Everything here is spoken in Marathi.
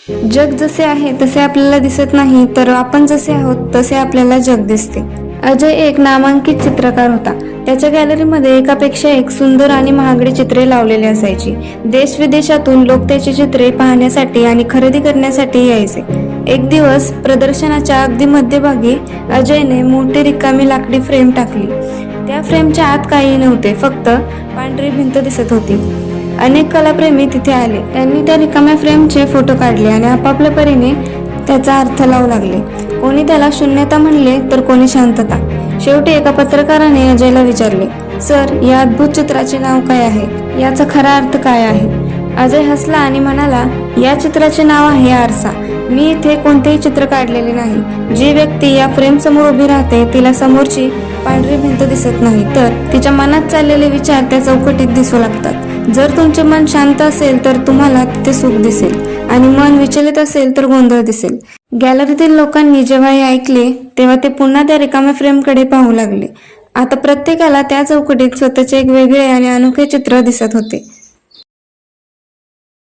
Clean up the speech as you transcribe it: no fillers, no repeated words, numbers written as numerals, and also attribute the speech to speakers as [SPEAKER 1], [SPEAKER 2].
[SPEAKER 1] जग जसे आहे तसे आपल्याला दिसत नाही, तर आपण जसे आहोत तसे आपल्याला जग दिसते. अजय एक नामांकित चित्रकार होता. त्याच्या गॅलरीमध्ये एकापेक्षा एक सुंदर आणि महागडी चित्रे लावलेली असायची. देश विदेशातून लोक त्याची चित्रे पाहण्यासाठी आणि खरेदी करण्यासाठी यायचे. एक दिवस प्रदर्शनाच्या अगदी मध्यभागी अजयने मोठी रिकामी लाकडी फ्रेम टाकली. त्या फ्रेमच्या आत काही नव्हते, फक्त पांढरी भिंत दिसत होती. अनेक कलाप्रेमी तिथे आले. त्यांनी त्या रिकाम्या फ्रेमचे फोटो काढले आणि आपापल्या परीने त्याचा अर्थ लावू लागले. कोणी त्याला शून्यता म्हणले तर कोणी शांतता. शेवटी एका पत्रकाराने अजयला विचारले, सर, या अद्भुत चित्राचे नाव काय आहे? याचा खरा अर्थ काय आहे? अजय हसला आणि म्हणाला, या चित्राचे नाव आहे आरसा. मी इथे कोणतेही चित्र काढलेले नाही. जी व्यक्ती या फ्रेम समोर उभी राहते तिला समोरची पांढरी भिंत दिसत नाही, तर तिच्या मनात चाललेले विचार त्या चौकटीत दिसू लागतात. जर तुमचे मन शांत असेल तर तुम्हाला तिथे सुख दिसेल आणि मन विचलित असेल तर गोंधळ दिसेल. गॅलरीतील लोकांनी जेव्हा हे ऐकले तेव्हा ते पुन्हा त्या रिकाम्या फ्रेमकडे पाहू लागले. आता प्रत्येकाला त्या चौकटीत स्वतःचे एक वेगळे आणि अनोखे चित्र दिसत होते.